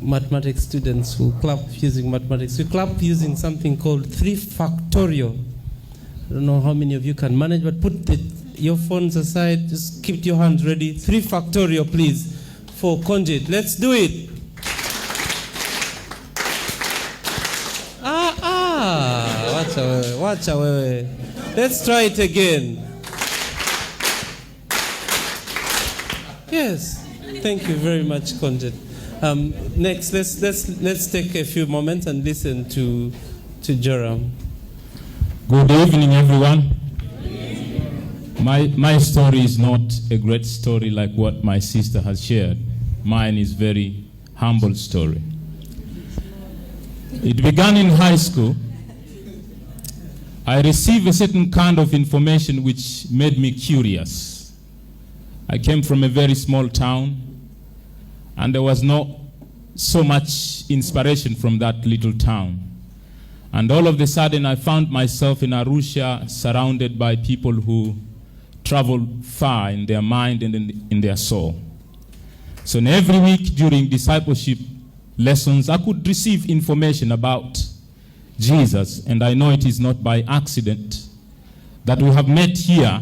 mathematics students who clap using mathematics. We clap using something called 3 factorial. I don't know how many of you can manage, but put your phones aside. Just keep your hands ready. 3 factorial, please, for conjugate. Let's do it. Watch away. Let's try it again. Yes. Thank you very much, Conjugate. Next, let's take a few moments and listen to Joram. Good evening, everyone. My story is not a great story like what my sister has shared. Mine is very humble story. It began in high school. I received a certain kind of information which made me curious. I came from a very small town, and there was not so much inspiration from that little town. And all of a sudden, I found myself in Arusha, surrounded by people who travel far in their mind and in their soul. So every week during discipleship lessons, I could receive information about Jesus, and I know it is not by accident that we have met here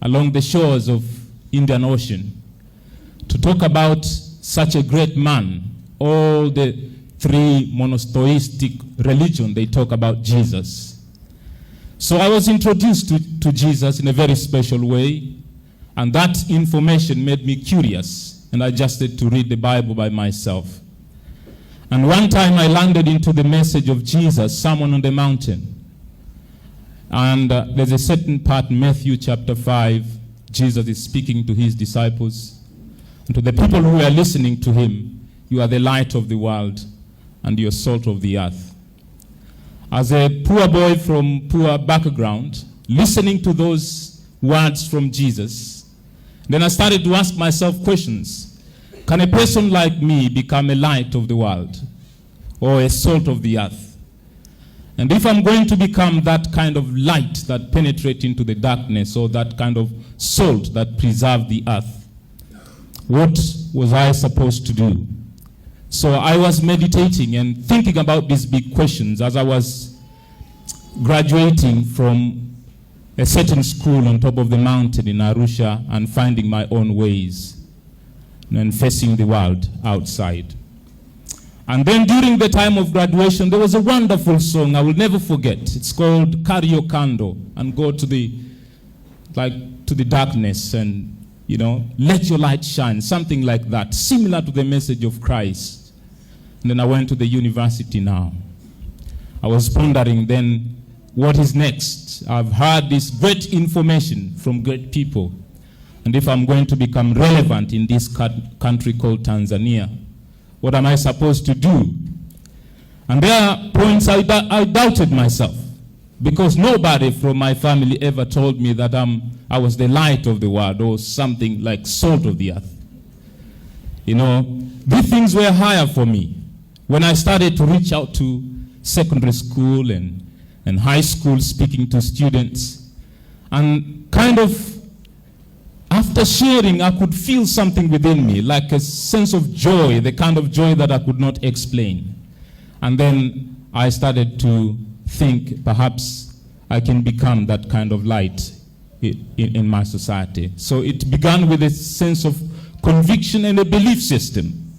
along the shores of Indian Ocean to talk about such a great man. All the 3 monotheistic religions, they talk about Jesus. So I was introduced to Jesus in a very special way, and that information made me curious, and I just had to read the Bible by myself. And one time I landed into the message of Jesus, Sermon on the Mountain. And there's a certain part, Matthew chapter 5, Jesus is speaking to his disciples. And to the people who are listening to him, you are the light of the world and you are salt of the earth. As a poor boy from poor background, listening to those words from Jesus, then I started to ask myself questions. Can a person like me become a light of the world or a salt of the earth? And if I'm going to become that kind of light that penetrates into the darkness, or that kind of salt that preserves the earth, what was I supposed to do? So I was meditating and thinking about these big questions as I was graduating from a certain school on top of the mountain in Arusha and finding my own ways and facing the world outside. And then during the time of graduation, there was a wonderful song I will never forget. It's called Carry Your Candle and Go to the darkness and, let your light shine, something like that, similar to the message of Christ. And then I went to the university now. I was pondering then, what is next? I've heard this great information from great people. And if I'm going to become relevant in this country called Tanzania, what am I supposed to do? And there are points I doubted myself, because nobody from my family ever told me that I was the light of the world or something like salt of the earth. These things were higher for me. When I started to reach out to secondary school and high school, speaking to students, and kind of after sharing, I could feel something within me, like a sense of joy, the kind of joy that I could not explain. And then I started to think perhaps I can become that kind of light in my society. So it began with a sense of conviction and a belief system.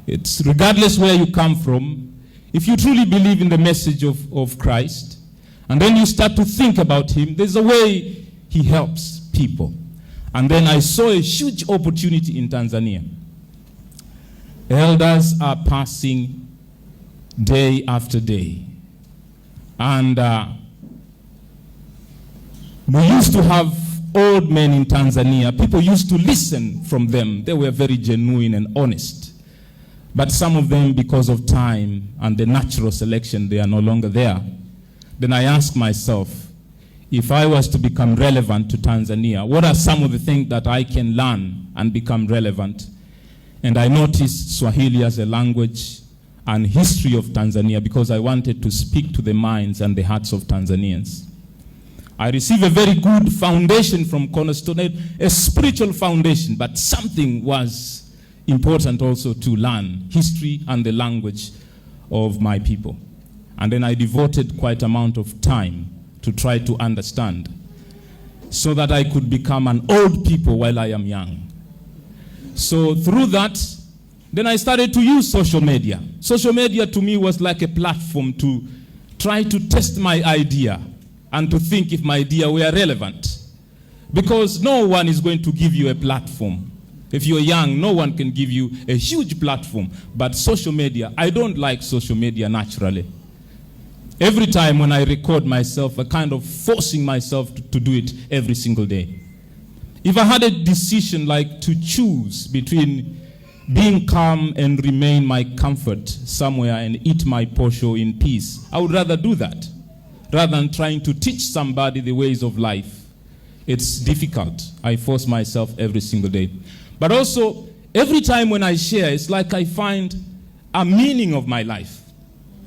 It's regardless where you come from, if you truly believe in the message of Christ, and then you start to think about him, there's a way he helps people. And then I saw a huge opportunity in Tanzania. Elders are passing day after day. And we used to have old men in Tanzania. People used to listen from them. They were very genuine and honest. But some of them, because of time and the natural selection, they are no longer there. Then I asked myself, if I was to become relevant to Tanzania, what are some of the things that I can learn and become relevant? And I noticed Swahili as a language and history of Tanzania, because I wanted to speak to the minds and the hearts of Tanzanians. I received a very good foundation from Cornerstone, a spiritual foundation, but something was important also to learn history and the language of my people. And then I devoted quite amount of time to try to understand so that I could become an old people while I am young. So through that, then I started to use social media. Social media to me was like a platform to try to test my idea and to think if my idea were relevant. Because no one is going to give you a platform. If you're young, no one can give you a huge platform. But social media, I don't like social media naturally. Every time when I record myself, I kind of forcing myself to do it every single day. If I had a decision like to choose between being calm and remain my comfort somewhere and eat my portion in peace, I would rather do that rather than trying to teach somebody the ways of life. It's difficult. I force myself every single day. But also, every time when I share, it's like I find a meaning of my life.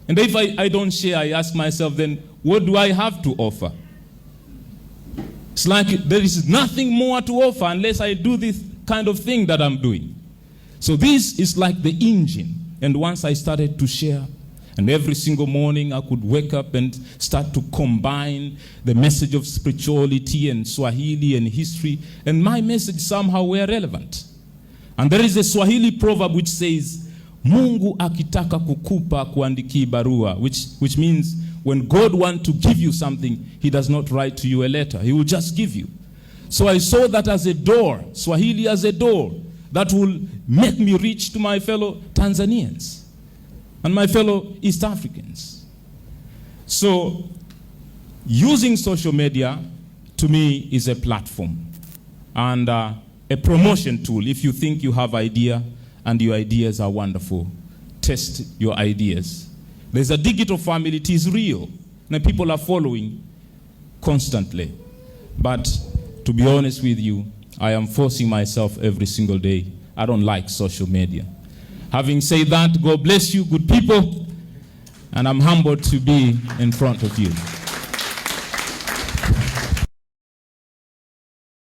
And if I don't share, I ask myself, then what do I have to offer? It's like there is nothing more to offer unless I do this kind of thing that I'm doing. So this is like the engine. And once I started to share, and every single morning I could wake up and start to combine the message of spirituality and Swahili and history, and my message somehow were relevant. And there is a Swahili proverb which says, Mungu akitaka kukupa kuandiki barua, which means when God wants to give you something, he does not write to you a letter. He will just give you. So I saw that as a door, Swahili as a door, that will make me reach to my fellow Tanzanians and my fellow East Africans. So using social media, to me, is a platform and a promotion tool. If you think you have idea and your ideas are wonderful, test your ideas. There's a digital family, it is real, and people are following constantly. But to be honest with you, I am forcing myself every single day. I don't like social media. Having said that, God bless you, good people, and I'm humbled to be in front of you.